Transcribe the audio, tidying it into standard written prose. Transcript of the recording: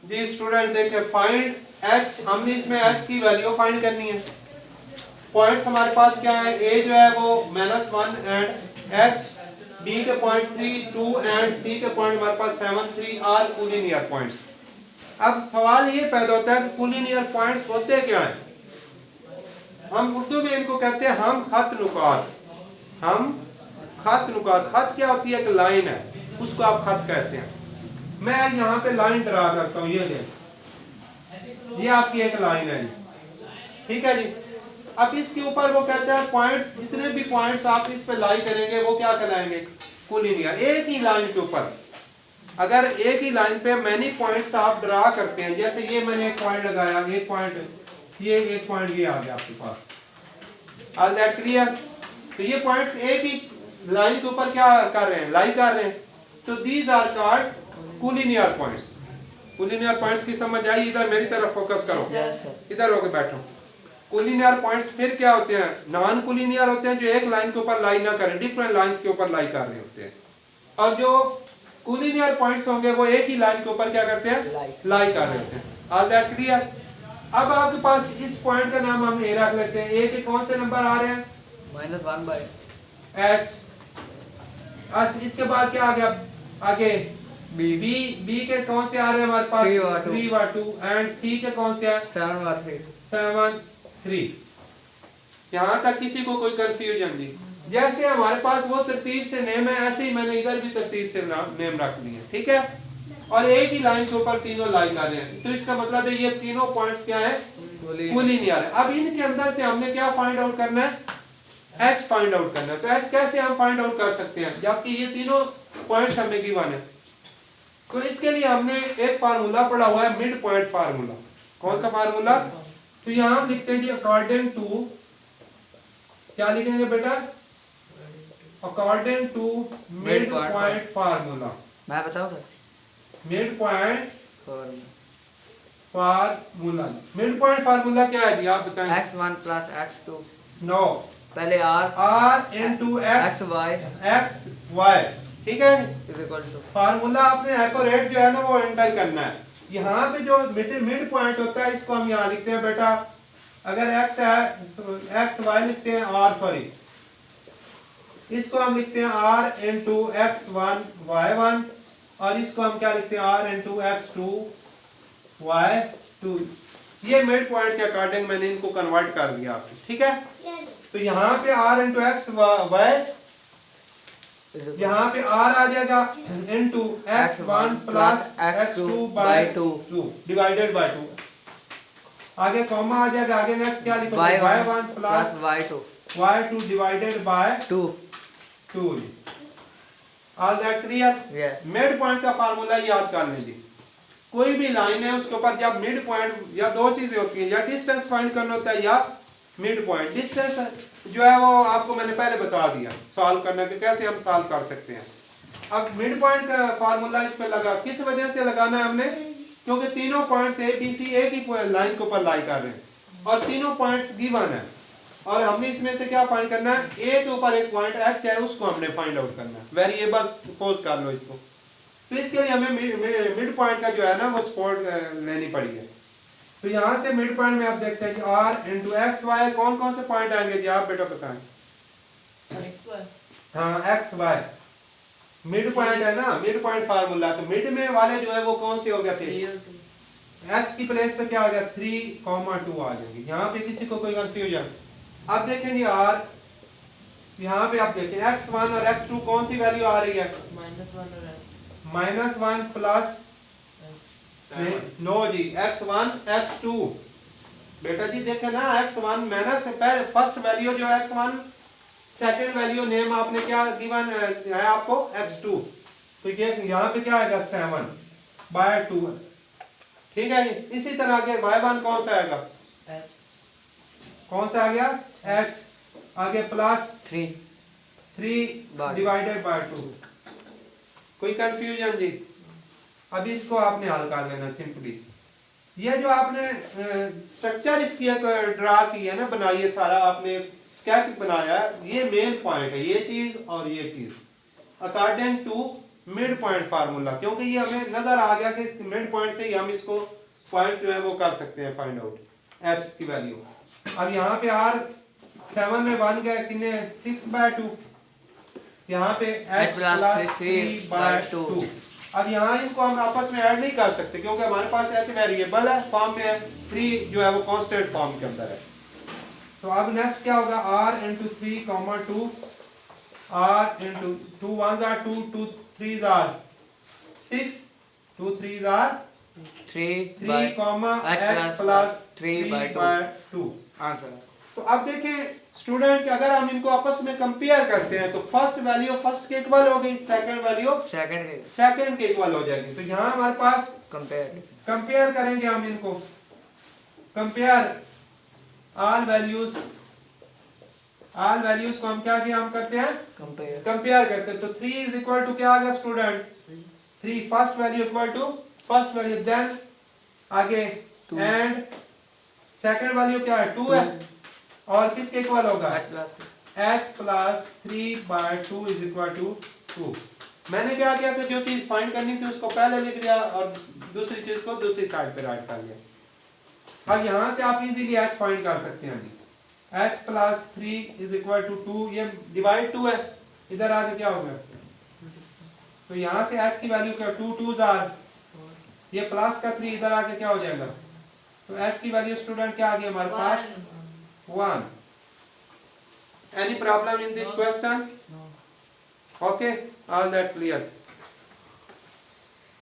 जी student देखिए find H, हमने इसमें एच की वैल्यू फाइंड करनी है। पॉइंट्स हमारे पास क्या है, ए जो है वो -1 एंड एच, बी के पॉइंट 3 2 एंड सी के पॉइंट हमारे पास 7 3 आर कोलिनियर पॉइंट्स। अब सवाल ये पैदा होता है कि कोलिनियर पॉइंट्स होते क्या हैं। हम उर्दू में इनको कहते हैं हम खत नुकात। हम खत नुकात, खत क्या होती है, एक लाइन है, उसको आप खत कहते हैं। मैं यहाँ पे लाइन ड्रा करता हूँ, ये देख, ये आपकी एक लाइन है जी, ठीक है जी। अब इसके ऊपर वो कहते हैं पॉइंट्स, जितने भी पॉइंट्स आप इस पे लाई करेंगे वो क्या कहलाएंगे, कोलिनियर। एक ही लाइन के ऊपर, अगर एक ही लाइन पे मैनी पॉइंट्स आप ड्रा करते हैं, जैसे ये मैंने एक पॉइंट लगाया, एक पॉइंट ये, एक पॉइंट ये आ गया आपके पास, ऑल दैट क्लियर। तो ये पॉइंट्स एक ही लाइन के ऊपर क्या कर रहे हैं, लाई कर रहे हैं, तो these are called collinear points. Collinear points की समझ आई, इधर मेरी तरफ फोकस करो, इधर होके बैठो। कोलिनियर पॉइंट्स फिर क्या होते हैं, नॉन कोलिनियर होते हैं, जो एक लाइन के ऊपर लाई ना करें, डिफरेंट लाइंस के ऊपर लाई कर रहे होते हैं। और जो कोलिनियर पॉइंट्स होंगे वो एक ही लाइन के ऊपर क्या करते हैं, लाई कर रहे होते हैं। All that clear. अब आपके पास इस पॉइंट का नाम हम ए रख लेते हैं। ए के कौन से नंबर आ रहे हैं, -1/h। इसके बाद क्या आ गया आगे, बी के कौन से आ रहे हैं हमारे पास, 3/2 एंड सी के कौन से है, 7/3। यहाँ तक किसी को कोई कंफ्यूजन नहीं। जैसे हमारे पास वो तरतीब से नेम है, ऐसे ही मैंने इधर भी तरतीब से नेम रख लिए, ठीक है। और एक ही लाइन के ऊपर तीनों लाइन आ रहे हैं, तो इसका मतलब है ये तीनों पॉइंट्स क्या है, कोलिनियर है। अब इनके अंदर से हमने क्या फाइंड आउट करना है, एच फाइंड आउट करना है। तो एच कैसे हम फाइंड आउट कर सकते हैं, जबकि ये तीनों पॉइंट्स हमें गिवन है। तो इसके लिए हमने एक फार्मूला पढ़ा हुआ है, मिड पॉइंट फार्मूला। कौन सा फार्मूला, तो यहाँ हम लिखते हैं कि अकॉर्डिंग टू, क्या लिखेंगे बेटा, according to mid point formula. मैं बताऊं mid point formula, mid point formula क्या है जी, आप बताएं। x1 + x2, नो, पहले r into x y, ठीक है। फार्मूला आपने एक्यूरेट जो है ना वो एंटर करना है। यहाँ पे जो मिड पॉइंट होता है इसको हम यहाँ लिखते हैं बेटा, अगर x है x y लिखते हैं r, सॉरी इसको हम लिखते हैं r into x1 y1, और इसको हम क्या लिखते हैं r into x2 y2। ये मिड पॉइंट के अकॉर्डिंग मैंने इनको कन्वर्ट कर दिया आपको, ठीक है। तो यहाँ पे r into x y, यहाँ पे r आ जाएगा into x1 plus x2 by 2 divided by 2। आगे कॉमा आ जाएगा, आगे नेक्स्ट क्या लिखोगे, y1 plus y2 divided by 2। All that clear. Mid point का फार्मूला याद कर लीजिए। कोई भी लाइन है उसके ऊपर जब मिड पॉइंट, या दो चीजें होती हैं, या डिस्टेंस फाइंड करना होता है या मिड पॉइंट। डिस्टेंस जो है वो आपको मैंने पहले बता दिया सॉल्व करने के, कैसे हम सॉल्व कर सकते हैं। अब मिड पॉइंट का फार्मूला इस पे लगा, किस वजह से लगाना है हमने, क्योंकि तीनों पॉइंट्स ए बी सी एक ही लाइन के ऊपर लाई कर रहे हैं और तीनों पॉइंट्स गिवन है, और हमने इसमें से क्या फाइंड करना है, ए के ऊपर एक पॉइंट एच है उसको हमने फाइंड आउट करना है, वेरिएबल सपोज कर लो इसको। तो इसके लिए हमें मिड पॉइंट का जो है ना वो स्पॉट लेनी पड़ी है। तो यहाँ से मिड पॉइंट में आप देखते हैं कि r into x y कौन कौन से पॉइंट आएंगे जी, आप बेटा बताएं। हाँ x y मिड पॉइंट है ना, मिड पॉइंट फार्मूला। तो मिड में वाले जो है वो कौन से हो गए थे, x की प्लेस पे क्या आ गया 3,2 आ जाएंगे। यहाँ पे किसी को कोई कंफ्यूजन, अब देखें जी r, यहाँ पे आप देखें x1 और x2 कौन सी वैल्यू आ रही है, -1 प्लस, नो जी x1 x2, बेटा जी देखे ना x1 माइनस फर्स्ट वैल्यू जो x1, सेकंड वैल्यू नेम आपने क्या गिवन है आपको x2, तो ये यहाँ पे क्या आएगा 7/2, ठीक है। इसी तरह आगे y1 कौन सा आएगा, कौन सा आ गया h, आगे प्लस 3 डिवाइडेड बाय 2। कोई कंफ्यूजन जी, अभी इसको आपने हल कर लेना सिंपली। ये जो आपने स्ट्रक्चर इसकी ड्रा की है ना, बनाई है, सारा आपने स्केच बनाया है, ये मेन पॉइंट है, ये चीज और ये चीज। According to mid point formula, क्योंकि ये हमें नजर आ गया कि इस मिड पॉइंट से ही हम इसको पॉइंट जो है वो कर सकते हैं फाइंड आउट h की वैल्यू। अब यहाँ पे r 7 में बन गया कितने 6/2, यहाँ पे h plus प्लस 3/2। 3/2। अब यहाँ इनको हम आपस में ऐड नहीं कर सकते क्योंकि हमारे पास h वेरिएबल है फॉर्म में है, 3 जो है वो कांस्टेंट फॉर्म के अंदर है। तो अब नेक्स्ट क्या होगा r into 3, 2, r into 2 1s are 2, 2 3s are 6, 2 3s are 3 comma h plus 3/2 answer. तो अब देखें स्टूडेंट कि अगर हम इनको आपस में कंपेयर करते हैं तो फर्स्ट वैल्यू फर्स्ट के इक्वल हो गई, सेकंड वैल्यू सेकंड के इक्वल हो जाएगी। तो यहाँ हमारे पास कंपेयर करेंगे हम इनको, कंपेयर ऑल वैल्यूज को हम क्या किया हम करते हैं कंपेयर करते हैं। तो 3 इज इक्वल टू क्या आ गया student 3 first value equal to first value, then आगे एंड सेकंड वैल्यू क्या है 2 है और किसके इक्वल होगा h plus 3/2 is equal to 2। मैंने क्या किया कि जो चीज फाइंड करनी थी उसको पहले लिख दिया और दूसरी चीज को दूसरी साइड पे राइट कर लिया। अब यहाँ से आप इजीली h फाइंड कर सकते हैं जी, h plus 3 is equal to 2, ये डिवाइड 2 है, इधर आके क्या होगा तो यहाँ से h की वैल्यू क्या 2 2s are, ये प्लस का 3 इधर आके क्या हो जाएगा तो h की वैल्यू स्टूडेंट क्या आ गई हमारे पास 1। Any problem in this question? Okay, all that clear.